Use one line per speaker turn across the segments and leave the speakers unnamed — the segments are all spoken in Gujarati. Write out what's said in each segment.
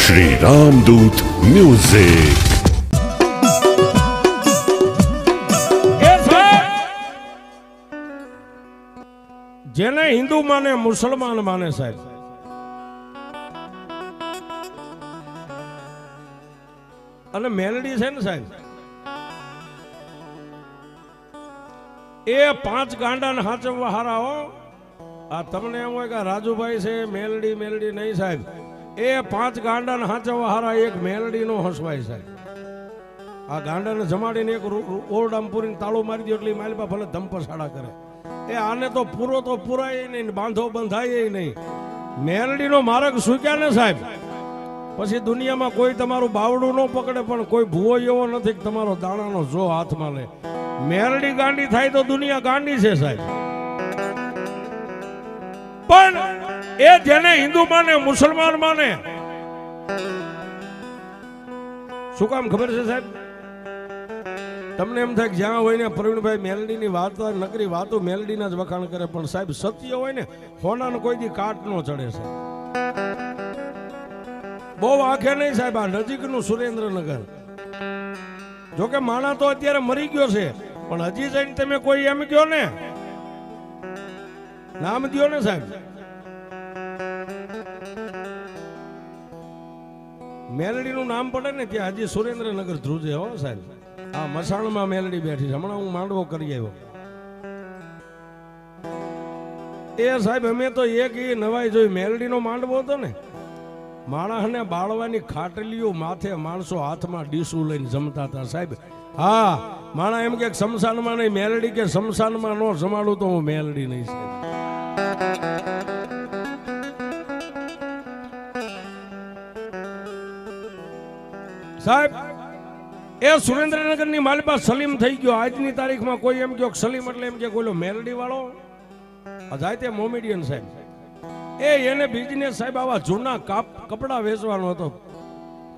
श्री रामदूत म्यूजिक।
જેને હિન્દુ માને મુસલમાન માને સાહેબ, અને મેલડી છે ને સાહેબ, એ પાંચ ગાંડા ને હાચવવા હારા હો. આ તમને એમ હોય કે રાજુભાઈ છે મેલડી મેલડી નહીં સાહેબ, એ પાંચ ગાંડા ને હાચવવા હારા એક મેલડી નો હસવાય સાહેબ. આ ગાંડા ને જમાડીને એક ઓરડામાં પૂરીને તાળું મારી દો એટલે માલપા ભલે ધમપસાડા કરે. એ આને તો પૂરો તો પુરાય નહીં, બાંધો બંધાય નહીં. મેલડી નો માર્ગ સૂક્યા ને સાહેબ, પછી દુનિયામાં કોઈ તમારું બાવડું ન પકડે, પણ કોઈ ભૂવો એવો નથી કે તમારો દાણાનો જો હાથમાં લે. મેલડી ગાંડી થાય તો દુનિયા ગાંડી છે સાહેબ. પણ એ જેને હિન્દુ માને મુસલમાન માને, શું કામ ખબર છે સાહેબ? તમને એમ થાય કે જ્યાં હોય ને પ્રવીણભાઈ મેલડીની વાત નકરી વાતો મેલડીના જ વખાણ કરે, પણ સાહેબ સત્ય હોય ને હોનાનો કોઈ દી કાટ નો ચડે છે. બહુ આંખે નહીં સાહેબ, આ નજીકનું સુરેન્દ્રનગર. જોકે માણા તો અત્યારે મરી ગયો છે, પણ હજી જઈને તમે કોઈ એમ કહો ને, નામ દો ને સાહેબ, મેલડીનું નામ પડે ને ત્યાં હજી સુરેન્દ્રનગર ધ્રુજે હો સાહેબ. આ મસાણમાં મેલડી બેઠી છે. હમણાં હું માંડવો કરી આવ્યો. એ સાહેબ અમે તો એક એ નવાઈ જોઈ. મેલડીનો માંડવો હતો ને, માણસને બાળવાની ખાટલીઓ માથે માણસો હાથમાં ડીશું લઈને જમતા હતા સાહેબ. હા, માણા એમ કે શમશાનમાં નહીં, મેલડી કે શમશાનમાં નો જમાડું તો હું મેલડી નહીં સાહેબ. સાહેબ એ સુરેન્દ્રનગરની માલપા સલીમ થઈ ગયો. આજની તારીખમાં કોઈ એમ કહો સલીમ એટલે એમ કે કોઈ મેલડી વાળો જાય તે મોમેડિયન સાહેબ. એને બિઝનેસ સાહેબ આવા જૂના કપડા વેચવાનો હતો,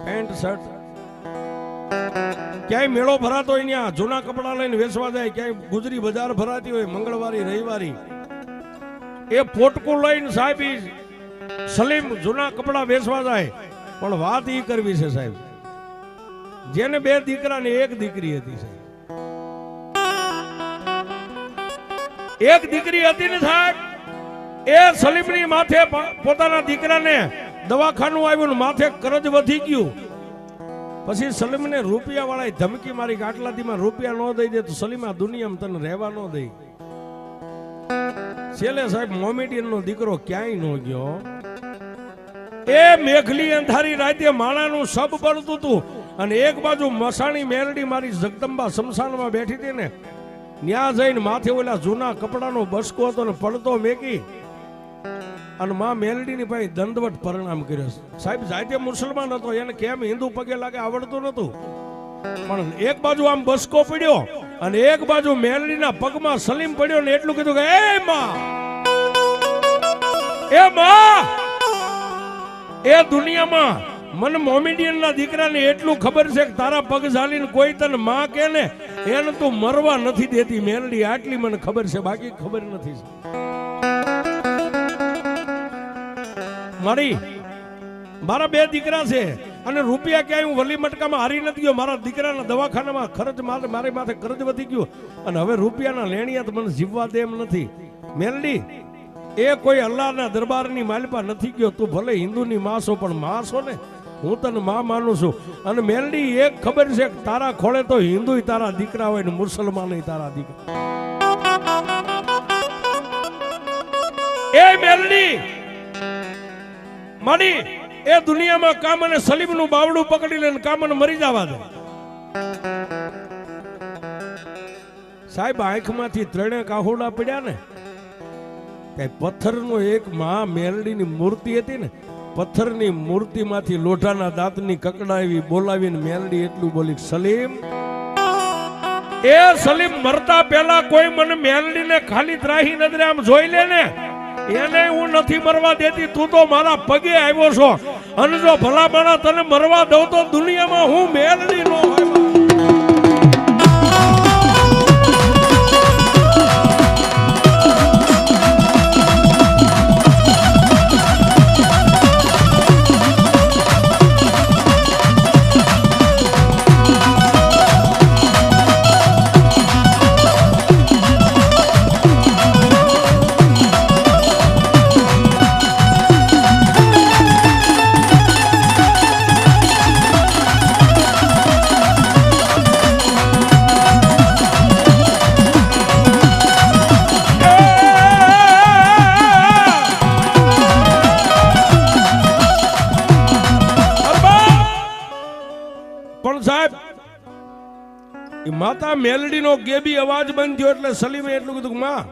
પેન્ટ શર્ટ. ક્યાંય મેળો ભરાતો હોય ત્યાં જૂના કપડા લઈને વેચવા જાય. ક્યાંય ગુજરી બજાર ભરાતી હોય મંગળવારી રવિવારી, એ પોટકું લઈને સાહેબ સલીમ જૂના કપડા વેચવા જાય. પણ વાત ઈ કરવી છે સાહેબ, જેને બે દીકરા ને એક દીકરી હતી સાહેબ. એક દીકરી હતી ને સાહેબ, એ સલીમની માથે પોતાના દીકરાને દવાખાનું આવ્યું ને માથે કરજ વધી ગયું. પછી સલીમને રૂપિયા વાળા ધમકી મારી કે આટલા દીમાં રૂપિયા ન દઈ દે તો સલીમા દુનિયામાં તને રહેવા ન દઈ. છેલ્લે સાહેબ મોમેડિયન નો દીકરો ક્યાંય ન ગયો. એ મેઘલી અંધારી રાતે માણાનું સબ બળતું હતું, અને એક બાજુ મસાણી મેલડી મારી જગદંબા શમશાનમાં બેઠી હતી ને, ત્યાં જઈને માથે ઓલા જૂના કપડાનો બસકો હતો ને પડતો મેકી અને માં મેલડીની પાસે દંડવટ પ્રણામ કર્યો. સાહેબ જાતે મુસલમાન હતો, એને કેમ હિન્દુ પગે લાગે આવડતું નતું, પણ એક બાજુ આમ બસકો પડ્યો અને એક બાજુ મેલડીના પગમાં સલીમ પડ્યો ને એટલું કીધું કે એ માં, એ દુનિયામાં મને મોમેડિયન ના દીકરાને એટલું ખબર છે કે તારા પગ ઝાલીને કોઈ તને માં કે ને એને તું મરવા નથી દેતી મેલડી, આટલી મને ખબર છે, બાકી ખબર નથી. મારા બે દીકરા છે અને રૂપિયા ક્યાંય હું વલી મટકામાં હારી નથી ગયો. મારા દીકરાના દવાખાનામાં ખર્ચ મારી માથે કરજ વધી ગયું અને હવે રૂપિયાના લેણિયા મને જીવવા દે એમ નથી. મેલડી એ કોઈ અલ્લાહના દરબારની માલપા નથી ગયો. તું ભલે હિન્દુની માં છો, પણ માં છો ને, હું તને માં માનું છું. અને મેલડી એક ખબર છે કે તારા ખોળે તો હિન્દુ તારા દીકરા હોય ને મુસલમાન તારા દીકરા. એ મેલડી મારી એ દુનિયામાં કામ અને સલીમનું બાવડું પકડી લઈને કામ અને મરી જવા દે સાહેબ. આંખમાંથી ત્રણે કાહોડા પડ્યા ને, પથ્થરનો એક માં મેલડીની મૂર્તિ હતી ને, પથ્થરની મૂર્તિમાંથી લોઢાના દાંતની કકડાવી બોલાવીને મેલડી એટલું બોલી, સલીમ, એ સલીમ મરતા પહેલા કોઈ મને મેલડીને ખાલી ત્રાહી નજરે આમ જોઈ લે ને, એને હું નથી મરવા દેતી. તું તો મારા પગે આવ્યો છો, અને જો ભલા માણા તને મરવા દઉં તો દુનિયામાં હું મેલડી નો હોય. એ માતા મેલડીનો ગેબી અવાજ બંધ થયો એટલે સલીમે એટલું કીધું, માં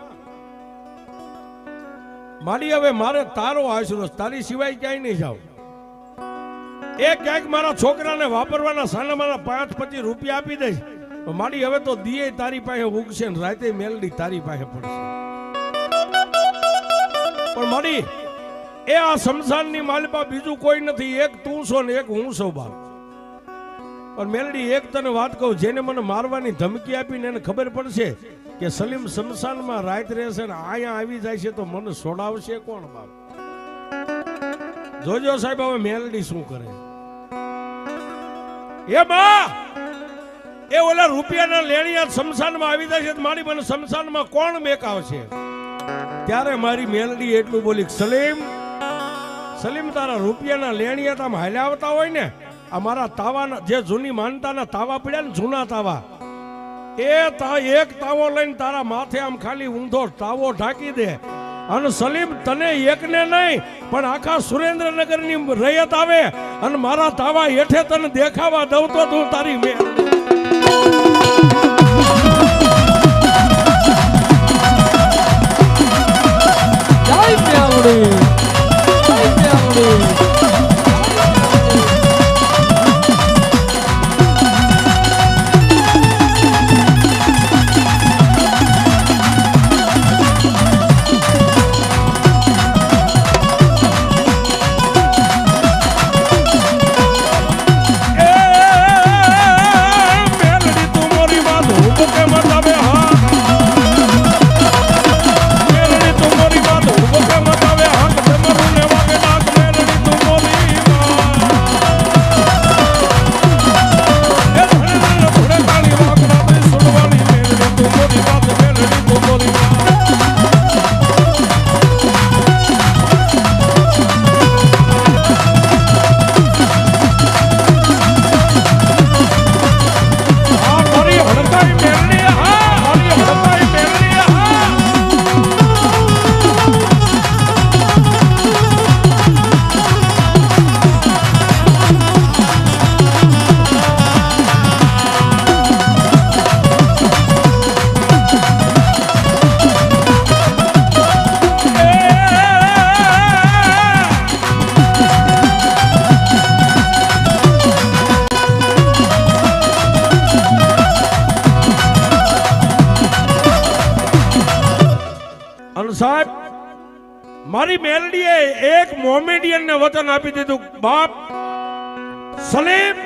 મારી હવે મારે તારો આશરો, તારી સિવાય ક્યાંય નહીં જાવ. એ ક્યાંક મારા છોકરાને વાપરવાના સાનામાના 5-25 રૂપિયા આપી દઈશ, મારી હવે તો દિયે તારી પાસે ઉગશે ને રાતે મેલડી તારી પાસે પડશે. પણ મારી એ આ શમશાનની માલપા બીજું કોઈ નથી, એક તું છો ને એક હું છું બાપ. પણ મેલડી એક તને વાત કહું, જેને મને મારવાની ધમકી આપીને એને ખબર પડશે કે સલીમ શમશાનમાં રાત રહેશે ને અહીંયા આવી જાય છે તો મને છોડાવશે કોણ બાપ? જોજો સાહેબ હવે મેલડી શું કરે. એ બા એ ઓલા રૂપિયાના લેણિયા શમશાનમાં આવી જાય છે, મારી મને શમશાનમાં કોણ મેકાવશે? ત્યારે મારી મેલડી એટલું બોલી, સલીમ સલીમ તારા રૂપિયાના લેણિયા તામ હાલ્યા આવતા હોય ને, આ મારા તાવાના જે જૂની માનતાના તાવા પડ્યા ને, જૂના તાવા, એક તાવો લઈને તારા માથે આમ ખાલી ઊંધો તાવો ઢાંકી દે અને સલીમ તને એકને નહીં પણ આખા સુરેન્દ્રનગરની રૈયત આવે અને મારા તાવા હેઠે તને દેખાવા દઉં તો તું તારી મેં સાહેબ મારી મેલડીએ એક મોમેડિયન ને વચન આપી દીધું, બાપ સલીમ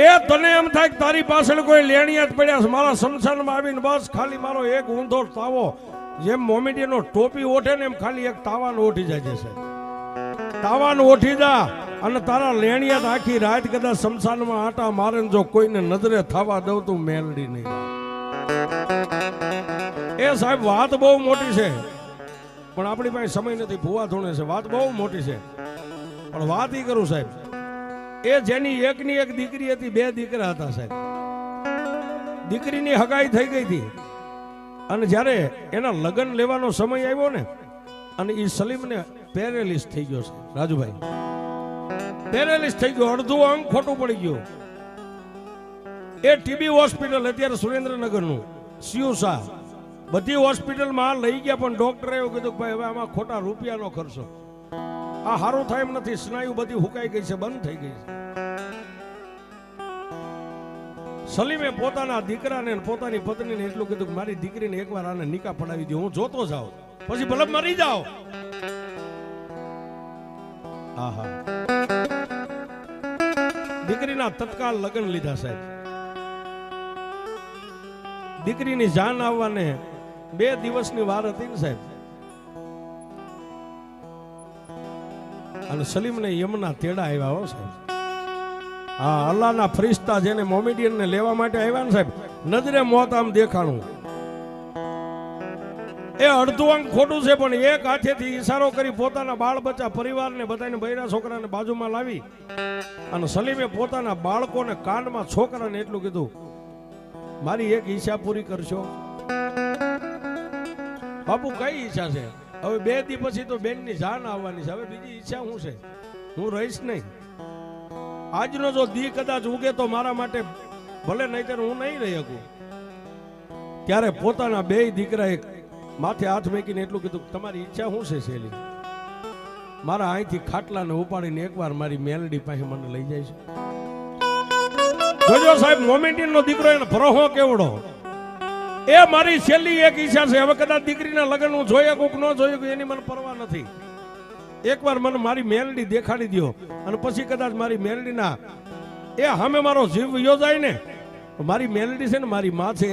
એ તને એમ થાય કે તારી પાછળ કોઈ લેણિયા જ પડ્યા છે, મારા શમશાનમાં આવીને બસ ખાલી મારો એક ઊંધો તાવો જેમ મોમેડિયનનો ટોપી ઓઠે ને એમ ખાલી એક તાવાનો ઓઠી જાય છે. તાવાનો ઓઠી જા અને તારા લેણિયા આખી રાત કદાચ શમશાનમાં આટા મારે જો કોઈને નજરે થવા દઉં તું મેલડી નહીં. એ સાહેબ વાત બહુ મોટી છે પણ આપણી પાસે સમય નથી, ભૂવા ધોણે છે, વાત બહુ મોટી છે પણ વાત ઈ કરું સાહેબ, એ જેની એકની એક દીકરી હતી, 2 દીકરા હતા સાહેબ. દીકરીની હગાઈ થઈ ગઈ હતી અને જ્યારે એના લગ્ન લેવાનો સમય આવ્યો ને અને એ સલીમને પેરેલિસ થઈ ગયો છે રાજુભાઈ, પેરેલિસ થઈ ગયો, અડધું અંગ ખોટું પડી ગયું. એ ટીબી હોસ્પિટલ અત્યારે સુરેન્દ્રનગરનું સિયુસા બધી હોસ્પિટલમાં લઈ ગયા પણ ડોક્ટરે એવું કીધું કે ભાઈ હવે આમાં ખોટા રૂપિયાનો ખર્ચો, આ સારું થાય એમ નથી, સ્નાયુ બધી હુકાઈ ગઈ છે, બંધ થઈ ગઈ છે. સલીમે પોતાના દીકરાને પોતાની પત્નીને એટલું કીધું કે મારી દીકરીને એકવાર આને નિકાહ પડાવી દો, હું જોતો જાઉં પછી ભલે મરી જાઓ. આહા દીકરીના તત્કાલ લગ્ન લીધા સાહેબ. દીકરીની જાન આવવાને 2 દિવસની વાર હતી ને સાહેબ, અને સલીમને યમના તેડા આવ્યા હો સાહેબ. હા અલ્લાહના ફરિશ્તા જેને મોમેડિયન ને લેવા માટે આવ્યા ને સાહેબ, નજરે મોત આમ દેખાણું. એ અડધું અંગ ખોટું છે પણ એક હાથેથી ઈશારો કરી પોતાના બાળ બચ્ચા પરિવારને બધાને બૈરા છોકરાને બાજુમાં લાવી અને સલીમે પોતાના બાળકોને કાનમાં છોકરાને એટલું કીધું, મારી એક ઈચ્છા પૂરી કરશો? બાપુ કઈ ઈચ્છા છે? હવે 2 દી પછી તો બેનની જાન આવવાની છે, હવે બીજી ઈચ્છા શું છે? હું રહીશ નહીં. આજનો જો દી કદાચ ઉગે તો મારા માટે ભલે નહીતર હું નહીં રહી શકું. ત્યારે પોતાના બે દીકરાએ માથે હાથ મેકીને એટલું કીધું, તમારી ઈચ્છા શું છે શેલી? મારા અહીંથી ખાટલાને ઉપાડીને એકવાર મારી મેલડી પાસે મને લઈ જાય છે. જોજો સાહેબ, મોમેન્ટીનનો દીકરો એને ભરોહો કેવડો. એ મારી છેલ્લી એક ઈચ્છા છે. હવે કદાચ દીકરીના લગ્ન હું જોઈએ કોક ન જોઈએ એની મને પરવા નથી. એકવાર મને મારી મેલડી દેખાડી દો અને પછી કદાચ મારી મેલડીના એ સામે મારો જીવ યોજાય ને, મારી મેલડી છે ને મારી માં છે,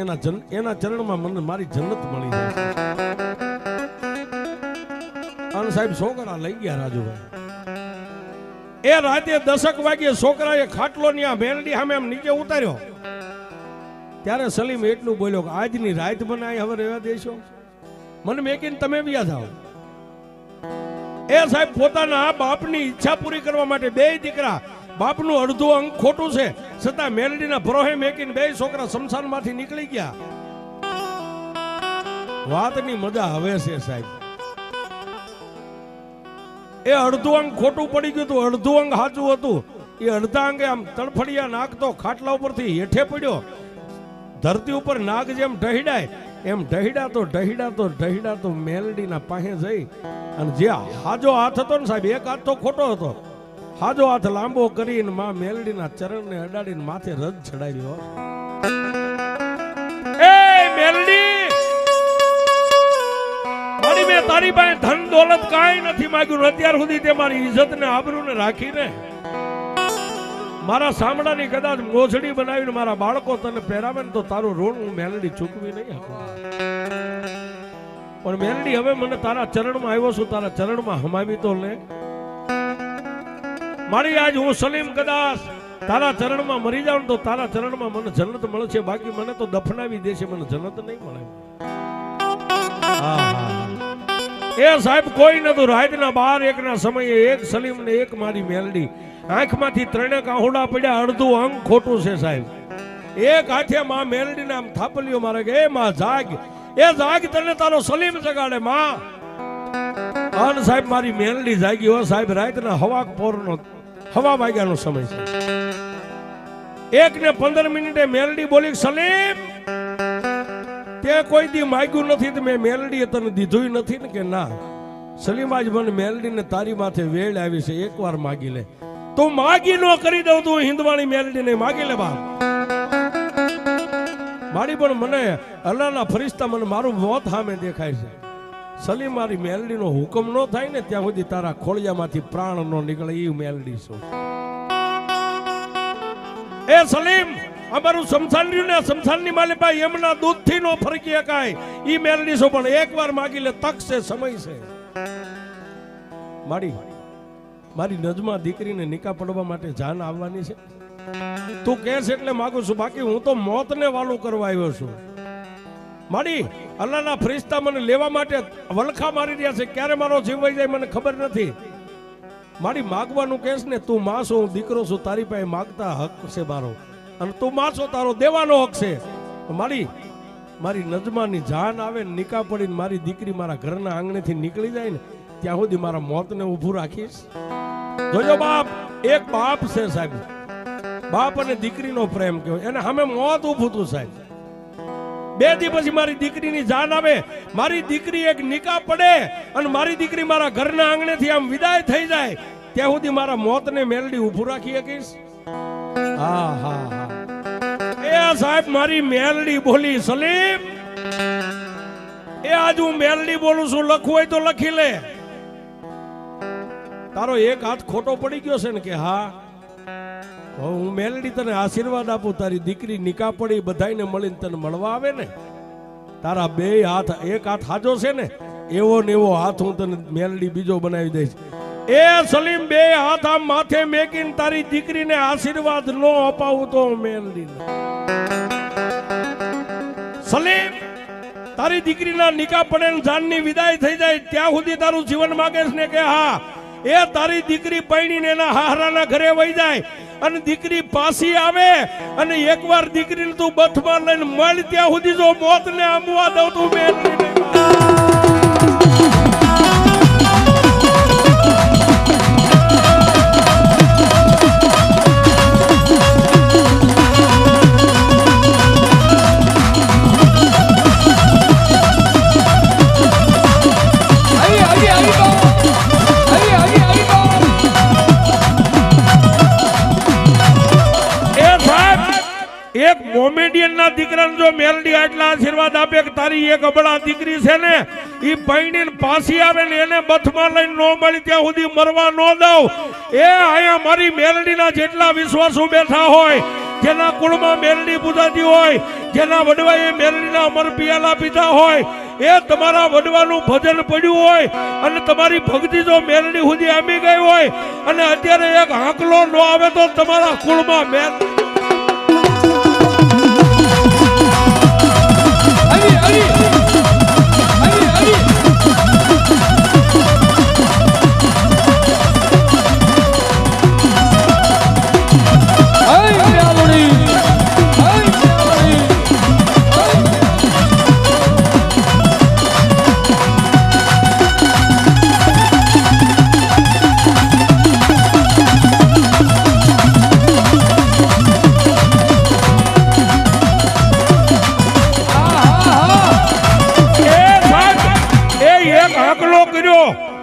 એના ચરણમાં મને મારી જન્નત મળી જાય. અને સાહેબ છોકરા લઈ ગયા રાજુભાઈ. એ રાતે 10 વાગ્યે છોકરાએ ખાટલો ની આ મેલડી સામે આમ નીચે ઉતાર્યો. ત્યારે સલીમ એટલું બોલ્યો કે આજની રાત મને અહીં હવે રહેવા દેશો? મને મેકીને તમે વ્યા જાઓ. એ સાહેબ પોતાના બાપની ઈચ્છા પૂરી કરવા માટે બે દીકરા, બાપનું અડધું અંગ ખોટું છે છતાં મેલડીના ભરોહે મેકીને બે છોકરા શમશાનમાંથી નીકળી ગયા. વાતની મજા હવે છે સાહેબ. એ અડધું અંગ ખોટું પડી ગયું હતું, અડધું અંગ સાચું હતું. એ અડધા અંગે આમ તડફડિયા નાખતો ખાટલા ઉપરથી હેઠે પડ્યો. ધરતી ઉપર નાગ જેમ ઢહીડાય એમ ઢહીડાતો મેલડીના પાસે જઈ અને જે હાજો હાથ હતો ને સાહેબ, એક હાથ તો ખોટો હતો, હાજો હાથ લાંબો કરીને માં મેલડીના ચરણને અડાડીને માથે રજ ચડાવ્યો. એ મેલડી, મારી મેં તારી પાસે ધન દોલત કાંઈ નથી માંગ્યું. અત્યાર સુધી તે મારી ઇજ્જત ને આબરૂ ને રાખીને મારા સામડાની કદાચ મોજડી બનાવીને મારા બાળકો તને પહેરાવે ને તો તારું ઋણ હું મેલડી ચૂકવી નહીં આપું. પણ મેલડી, હવે મને તારા ચરણમાં આવ્યો છું, તારા ચરણમાં હમાવી તો લે. મારી આજ હું સલીમ કદાચ તારા ચરણમાં મરી જાઉં તો તારા ચરણમાં મને જન્નત મળશે, બાકી મને તો દફનાવી દેશે, મને જન્નત નહીં મળે. એ સાહેબ કોઈ નતું. રાતના 12-1 ના સમયે એક સલીમ ને એક મારી મેલડી, આંખમાંથી 3 આહુડા પડ્યા, અડધું અંગ ખોટું છે સાહેબ. એક હાથે માં મેલડીને આમ થાપલીઓ મારે કે એ માં જાગ, એ જાગ, તને તારો સલીમ જગાડે માં. અન સાહેબ મારી મેલડી જાગી. હો સાહેબ, રાતના હવા વાગ્યાનો સમય છે. 1:15 મેલડી બોલી, સલીમ તે કોઈ દી માગ્યું નથી તો મેં મેલડીએ તને દીધું નથી ને? કે ના સલીમ, આજ મને મેલડીને તારી માથે વેળ આવી છે, એકવાર માગી લે. તું માગી નો કરી દઉં, તું હિન્દવાણી મેલડીને માગી લે બાપ. મારી પણ મને અલ્લાહના ફરિશ્તા મને મારું મોત સામે દેખાય છે. સલીમ, મારી મેલડીનો હુકમ ન થાય ને ત્યાં સુધી તારા ખોળિયામાંથી પ્રાણ નો નીકળે એ મેલડી છું. એ સલીમ, અમારું સમસાન રહ્યું ને, સમસાનની માલિપાઈ એમના દૂધથી નો ફરકી શકાય. ઈ મેલડી છો, પણ એકવાર માગી લે, તક છે, સમય છે. મારી નજમા દીકરીને નિકાહ પડવા માટે જાન આવવાની છે. તું કહેશ એટલે માગું છું, બાકી હું તો મોતને વાલું કરવા આવ્યો છું. મારી અલ્લાહના ફરિશ્તા મને લેવા માટે વલખા મારી રહ્યા છે. ક્યારે મારો જીવ વહી જાય મને ખબર નથી. મારી માગવાનું કહેશ ને, તું માં છો, હું દીકરો છું, તારી પાસે માગતા હક છે મારો, અને તું માં છો, તારો દેવાનો હક છે. મારી નજમાની જાન આવે ને નિકાહ પડીને મારી દીકરી મારા ઘરના આંગણેથી નીકળી જાય ને ત્યાં સુધી મારા મોતને ઊભું રાખીશ. જોજો બાપ, એક બાપ છે સાહેબ, બાપ અને દીકરીનો પ્રેમ કહેવાય, એને સામે મોત ઊભું હતું સાહેબ. 2 દી પછી મારી દીકરીની જાન આવે, મારી દીકરી એક નિકાહ પડે અને મારી દીકરી મારા ઘરના આંગણેથી આમ વિદાય થઈ જાય ત્યાં સુધી મારા મોતને મેલડી ઊભું રાખી શકીશ. હા. એ સાહેબ મારી મેલડી બોલી, સલીમ એ આજ હું મેલડી બોલું છું, લખવું હોય તો લખી લે. તારો એક હાથ ખોટો પડી ગયો છે ને? કે હા. હું મેલડી તને આશીર્વાદ આપું, તારી દીકરી નિકાહ પડી બધાઈને મળીને તને મળવા આવે ને, તારા 2 હાથ, એક હાથ હાજો છે ને એવો ને એવો હાથ હું તને મેલડી બીજો બનાવી દઈશ. એ સલીમ, 2 હાથ આમ માથે મેકીને તારી દીકરીને આશીર્વાદ ન અપાવું તો મેલડી સલીમ, તારી દીકરીના નિકાહ પડે ને જાનની વિદાય થઈ જાય ત્યાં સુધી તારું જીવન માંગે છે ને? કે હા. એ તારી દીકરી પૈણીને એના હારાના ઘરે વહી જાય અને દીકરી પાછી આવે અને એકવાર દીકરીને તું બથમાં લઈને મળ ત્યાં સુધી જો મોતને આંબવા દઉં તું મેલડી નહીં. જો મેલડી આટલા આશીર્વાદ આપે કે તારી એક અબળા દીકરી છે ને ઈ પૈણીને પાછી આવે ને એને બથમાં લઈને નો મળી ત્યાં સુધી મરવા નો દઉં એ અહીંયા મારી મેલડીના જેટલા વિશ્વાસુ બેઠા હોય જેના કુળમાં મેલડી પૂજાતી હોય જેના વડવાએ મેલડીના અમર પિયાલા પીધા હોય એ તમારા વડવાનું ભજન પડ્યું હોય અને તમારી ભક્તિ જો મેલડી સુધી આમી ગઈ હોય અને અત્યારે એક હાંકલો નો આવે તો તમારા કુળમાં મેલ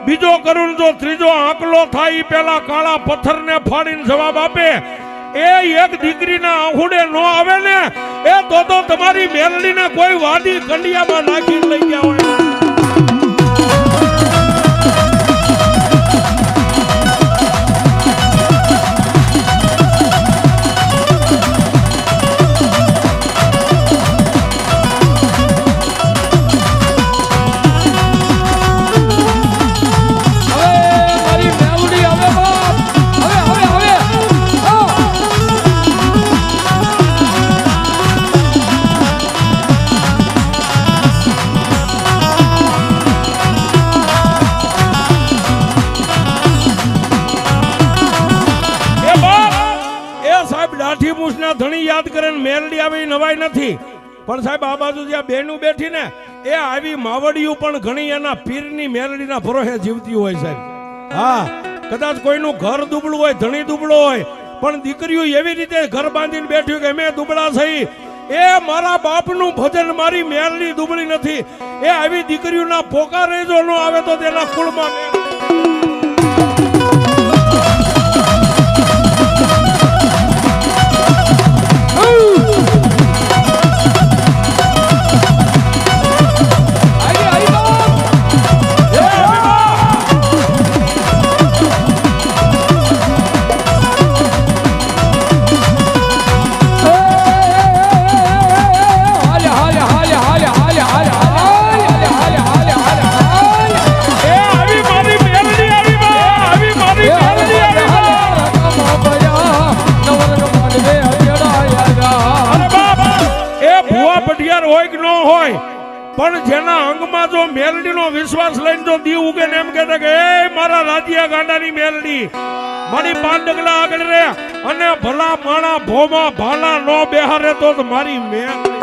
બીજો કરું જો ત્રીજો આંકલો થાય પેલા કાળા પથ્થરને ફાડીને જવાબ આપે એ એક દીકરીના આહુડે નો આવે ને એ તો તમારી મેલડીને કોઈ વાડી કંડિયામાં નાખીને લઈ ગયા હોય ધણી યાદ કરે ને મેલડી આવી નવાઈ નથી પણ સાહેબ આ બાજુ જ્યાં બેનું બેઠી ને એ આવી માવડિયું પણ ઘણી એના પીરની મેલડીના ભરોસે જીવતી હોય સાહેબ હા કદાચ કોઈનું ઘર દુબળું હોય ધણી દુબળો હોય પણ દીકરીઓ એવી રીતે ઘર બાંધીને બેઠ્યું કે મેં દુબળા થઈ એ મારા બાપનું ભજન મારી મેલડી દુબળી નથી એ આવી દીકરીઓના પોકારે જો ન આવે તો તેના કુળમાં પણ જેના અંગમાં જો મેલડીનો વિશ્વાસ લઈને જો દી ઉગે ને એમ કહેતા કે એ મારા રાજ્યા ગાંડાની મેલડી મારી પાંચ ડગલા આગળ રે અને ભલા માણા ભોમાં ભાલા નો બેહારે તો મારી મેલડી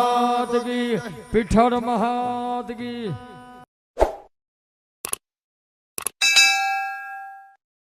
મહાત કી, પીઠળ મહાત કી.